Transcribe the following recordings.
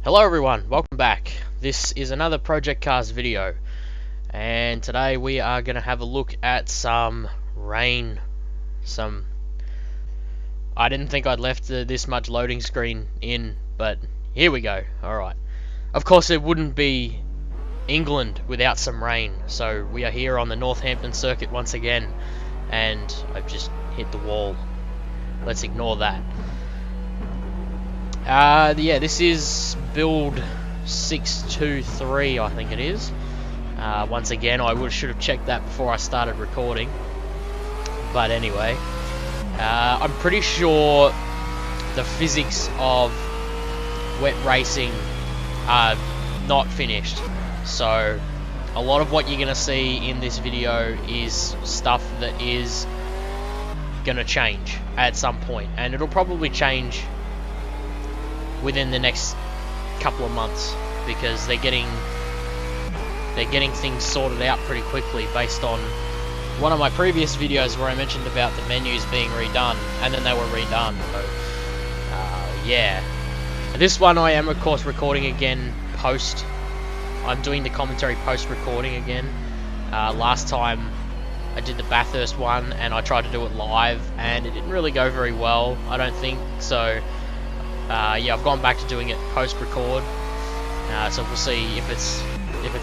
Hello everyone, welcome back. This is another Project Cars video, and today we are going to have a look at some rain. I didn't think I'd left this much loading screen in, but here we go. Alright. Of course it wouldn't be England without some rain, so we are here on the Northampton circuit once again, and I've just hit the wall. Let's ignore that. Yeah, this is build 623, I think it is. Once again, I should have checked that before I started recording. But anyway, I'm pretty sure the physics of wet racing are not finished. So, a lot of what you're going to see in this video is stuff that is going to change at some point. And it'll probably change within the next couple of months, because they're getting things sorted out pretty quickly based on one of my previous videos where I mentioned about the menus being redone, and then they were redone. So, yeah. This one I am of course recording again post. I'm doing the commentary post recording again. Last time I did the Bathurst one and I tried to do it live and it didn't really go very well, I don't think. So yeah, I've gone back to doing it post-record, so we'll see if it's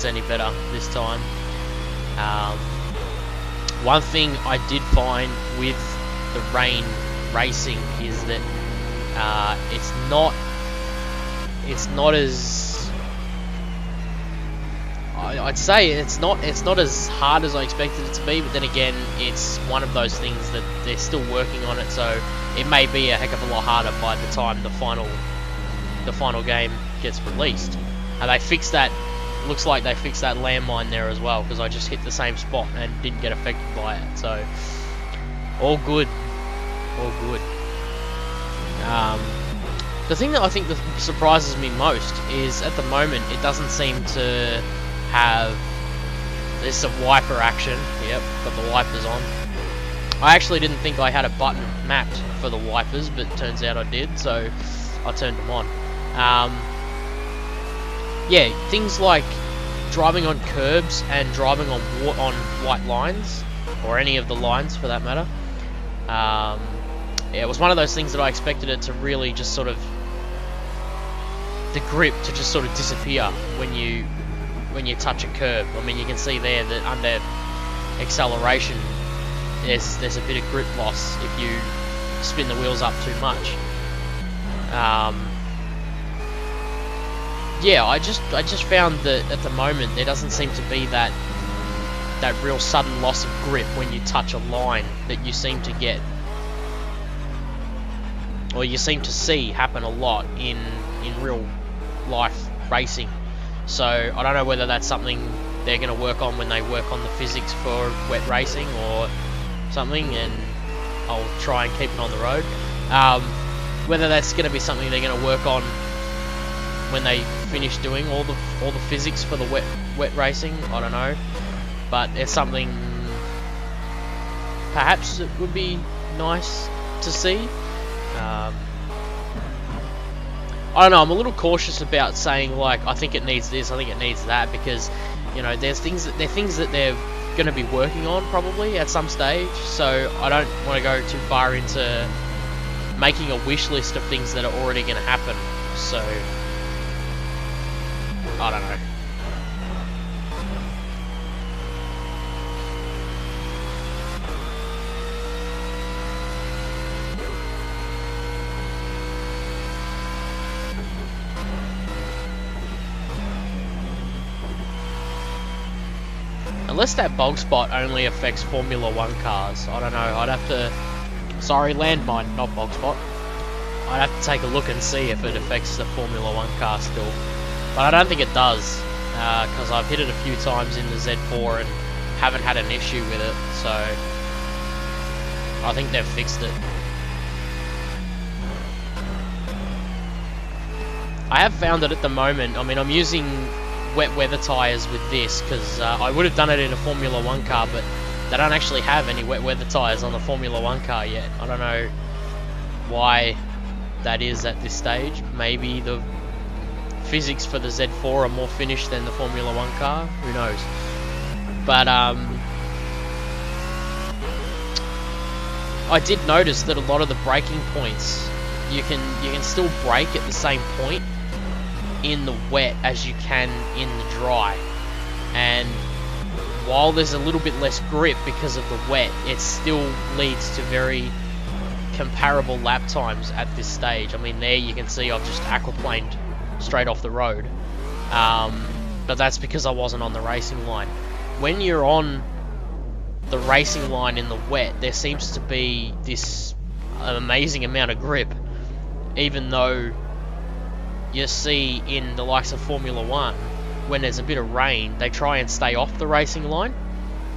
any better this time. One thing I did find with the rain racing is that it's not as, I'd say it's not as hard as I expected it to be, but then again, it's one of those things that they're still working on it, so it may be a heck of a lot harder by the time the final game gets released. And they fixed that. Looks like they fixed that landmine there as well, because I just hit the same spot and didn't get affected by it. So all good, all good. The thing that I think that surprises me most is at the moment it doesn't seem to have this wiper action. Yep, got the wipers on. I actually didn't think I had a button mapped for the wipers, but it turns out I did, so I turned them on. Yeah, things like driving on curbs and driving on white lines, or any of the lines for that matter. Yeah, it was one of those things that I expected it to really just sort of, the grip to just sort of disappear when you touch a curb. I mean, you can see there that under acceleration there's a bit of grip loss if you spin the wheels up too much. Yeah, I just found that at the moment there doesn't seem to be that real sudden loss of grip when you touch a line that you seem to get, or you seem to see happen a lot in real life racing. So I don't know whether that's something they're going to work on when they work on the physics for wet racing or something, and I'll try and keep it on the road. Whether that's going to be something they're going to work on when they finish doing all the physics for the wet racing, I don't know. But it's something perhaps it would be nice to see. I don't know, I'm a little cautious about saying, like, I think it needs this, I think it needs that, because, you know, they're things that they're going to be working on probably at some stage, so I don't want to go too far into making a wish list of things that are already going to happen. So I don't know. Unless that bog spot only affects Formula 1 cars, I don't know. I'd have to... Sorry, landmine, not bog spot. I'd have to take a look and see if it affects the Formula 1 car still. But I don't think it does, because I've hit it a few times in the Z4 and haven't had an issue with it, so I think they've fixed it. I have found that at the moment, I mean, I'm using wet weather tyres with this, because I would have done it in a Formula 1 car, but they don't actually have any wet weather tyres on the Formula 1 car yet. I don't know why that is at this stage. Maybe the physics for the Z4 are more finished than the Formula 1 car. Who knows? But I did notice that a lot of the braking points, you can still brake at the same point in the wet as you can in the dry. And while there's a little bit less grip because of the wet, it still leads to very comparable lap times at this stage. I mean, there you can see I've just aquaplaned straight off the road, but that's because I wasn't on the racing line. When you're on the racing line in the wet, there seems to be this amazing amount of grip, even though you see in the likes of Formula 1, when there's a bit of rain, they try and stay off the racing line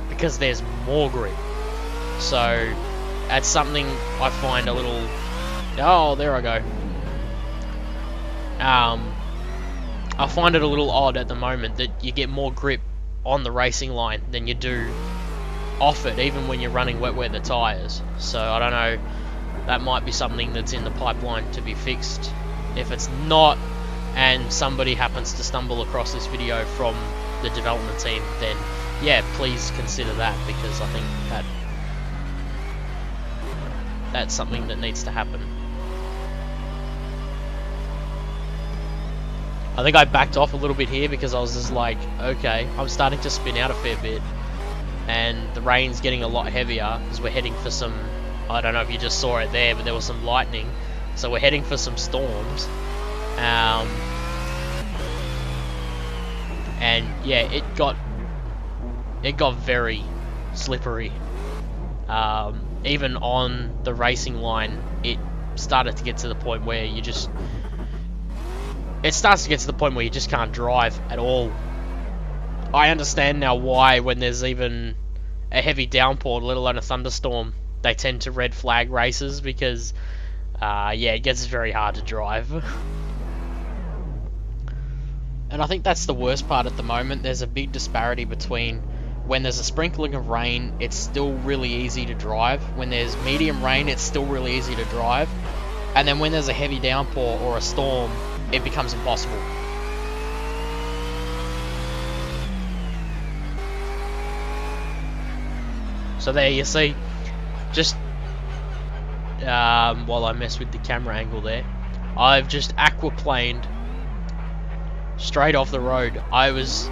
because there's more grip. So that's something I find a little... Oh, there I go. I find it a little odd at the moment that you get more grip on the racing line than you do off it, even when you're running wet weather tyres. So I don't know, that might be something that's in the pipeline to be fixed. If it's not, and somebody happens to stumble across this video from the development team, then yeah, please consider that, because I think that's something that needs to happen. I think I backed off a little bit here because I was just like, okay, I'm starting to spin out a fair bit, and the rain's getting a lot heavier because we're heading for some, I don't know if you just saw it there, but there was some lightning, so we're heading for some storms. And yeah, it got very slippery. Even on the racing line, it started to get to the point where you just... It starts to get to the point where you just can't drive at all. I understand now why, when there's even a heavy downpour, let alone a thunderstorm, they tend to red flag races, because yeah, it gets very hard to drive. And I think that's the worst part at the moment. There's a big disparity between when there's a sprinkling of rain, it's still really easy to drive. When there's medium rain, it's still really easy to drive. And then when there's a heavy downpour or a storm, it becomes impossible. So there you see, just while I mess with the camera angle there, I've just aquaplaned straight off the road. I was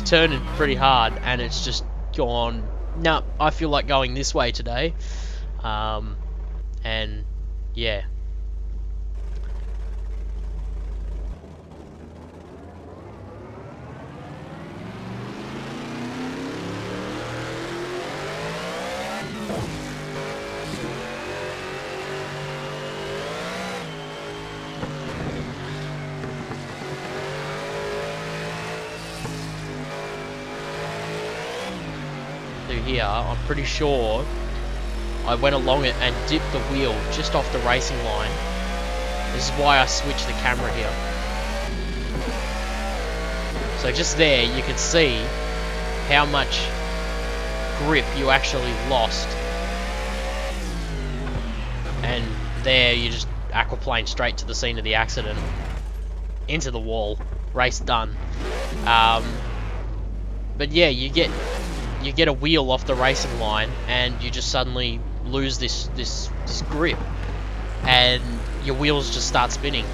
turning pretty hard, and it's just gone, nah, I feel like going this way today. And yeah. Here, I'm pretty sure I went along it and dipped the wheel just off the racing line. This is why I switched the camera here. So just there, you can see how much grip you actually lost. And there, you just aquaplaned straight to the scene of the accident, into the wall. Race done. But yeah, you get a wheel off the racing line, and you just suddenly lose this grip, and your wheels just start spinning.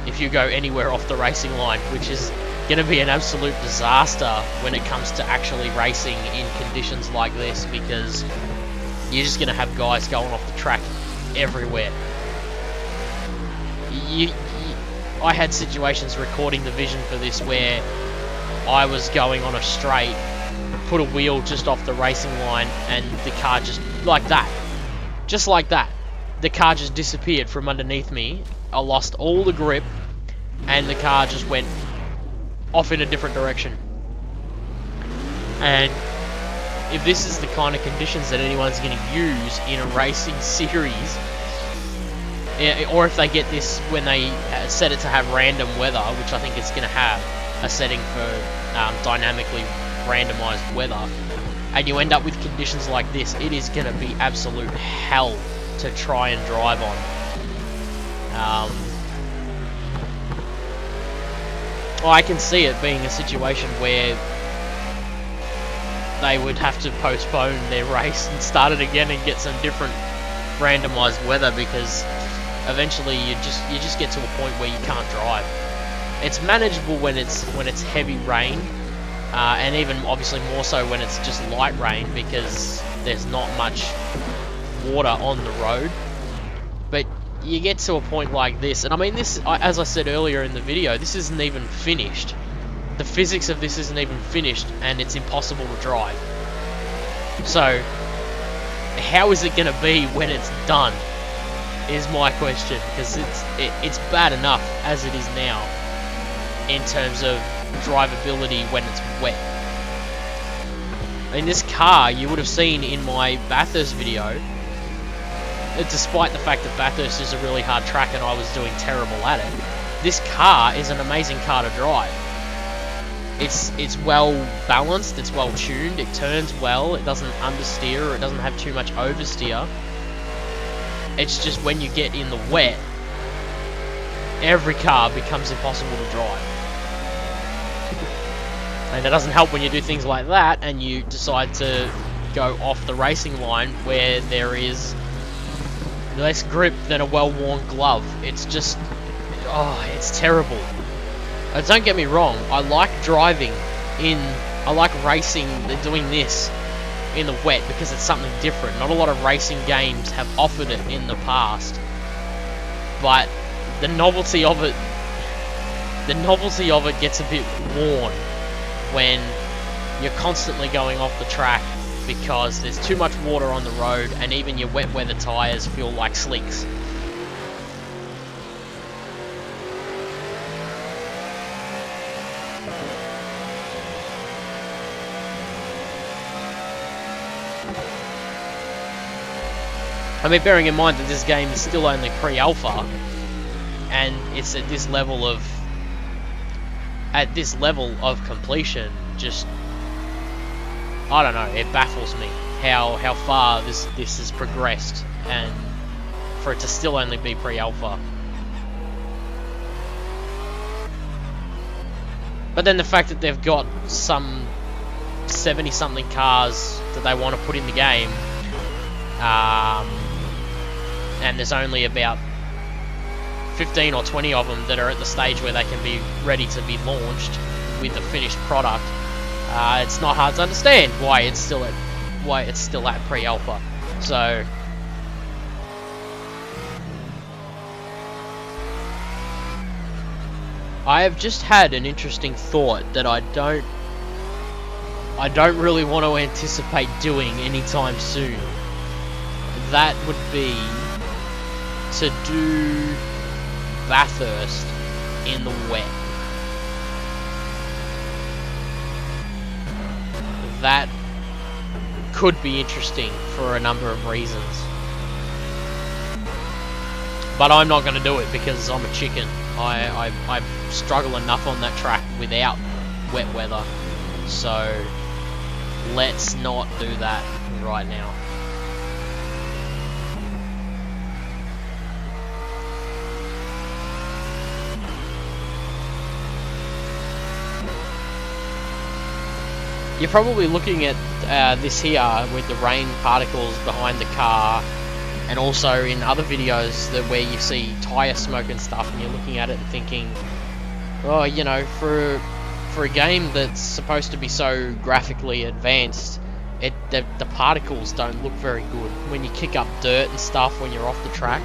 If you go anywhere off the racing line, which is going to be an absolute disaster when it comes to actually racing in conditions like this, because you're just going to have guys going off the track everywhere. I had situations recording the vision for this where I was going on a straight, put a wheel just off the racing line, and the car just like that, the car just disappeared from underneath me. I lost all the grip, and the car just went off in a different direction. And if this is the kind of conditions that anyone's going to use in a racing series, or if they get this when they set it to have random weather, which I think it's going to have a setting for dynamically randomized weather, and you end up with conditions like this, it is going to be absolute hell to try and drive on. Well, I can see it being a situation where they would have to postpone their race and start it again and get some different randomized weather, because eventually you just get to a point where you can't drive. It's manageable when it's heavy rain, and even obviously more so when it's just light rain, because there's not much water on the road. But you get to a point like this, and I mean this, as I said earlier in the video, this isn't even finished. The physics of this isn't even finished, and it's impossible to drive. So, how is it going to be when it's done, is my question, because it's bad enough as it is now in terms of drivability when it's wet. In this car, you would have seen in my Bathurst video, despite the fact that Bathurst is a really hard track and I was doing terrible at it, this car is an amazing car to drive. It's well balanced, it's well tuned, it turns well, it doesn't understeer, or it doesn't have too much oversteer. It's just when you get in the wet, every car becomes impossible to drive. And it doesn't help when you do things like that and you decide to go off the racing line where there is less grip than a well-worn glove. It's just, oh, it's terrible. Don't get me wrong, I like I like racing, doing this in the wet because it's something different. Not a lot of racing games have offered it in the past, but the novelty of it gets a bit worn when you're constantly going off the track because there's too much water on the road, and even your wet weather tyres feel like slicks. I mean, bearing in mind that this game is still only pre-alpha, and it's at this level of completion, just, I don't know, it baffles me how far this has progressed, and for it to still only be pre-alpha. But then the fact that they've got some 70-something cars that they want to put in the game, and there's only about 15 or 20 of them that are at the stage where they can be ready to be launched with the finished product. It's not hard to understand why it's still at pre-alpha. So I have just had an interesting thought that I don't really want to anticipate doing anytime soon. That would be to do Bathurst in the wet. That could be interesting for a number of reasons. But I'm not going to do it because I'm a chicken. I struggle enough on that track without wet weather. So let's not do that right now. You're probably looking at this here with the rain particles behind the car, and also in other videos where you see tyre smoke and stuff, and you're looking at it and thinking, oh, you know, for a game that's supposed to be so graphically advanced, the particles don't look very good. When you kick up dirt and stuff when you're off the track,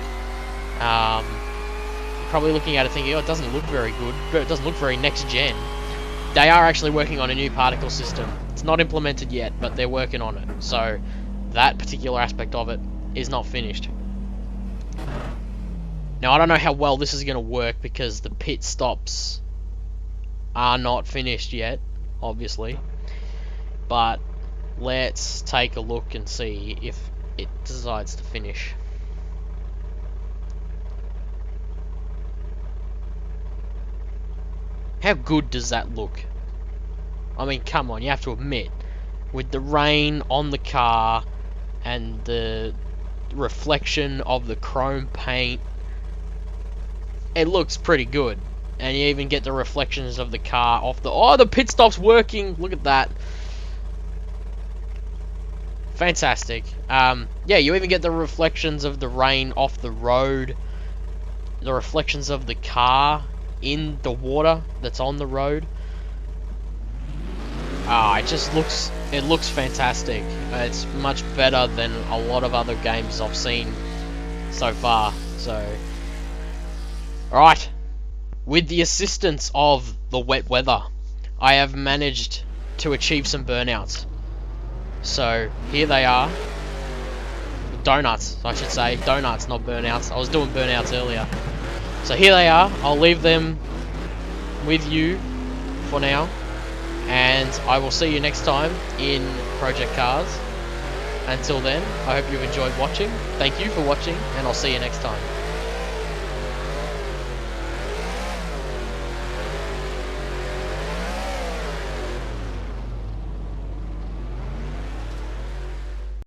you're probably looking at it thinking, oh, it doesn't look very good, but it doesn't look very next gen. They are actually working on a new particle system. It's not implemented yet, but they're working on it. So that particular aspect of it is not finished. Now, I don't know how well this is going to work because the pit stops are not finished yet, obviously. But let's take a look and see if it decides to finish. How good does that look? I mean, come on, you have to admit, with the rain on the car and the reflection of the chrome paint, it looks pretty good. And you even get the reflections of the car off the... Oh, the pit stop's working! Look at that. Fantastic. Yeah, you even get the reflections of the rain off the road. The reflections of the car in the water that's on the road. It just looks... It looks fantastic. It's much better than a lot of other games I've seen so far. So... Alright. With the assistance of the wet weather, I have managed to achieve some burnouts. So, here they are. Donuts, I should say. Donuts, not burnouts. I was doing burnouts earlier. So here they are. I'll leave them with you for now. And I will see you next time in Project Cars. Until then, I hope you've enjoyed watching. Thank you for watching, and I'll see you next time.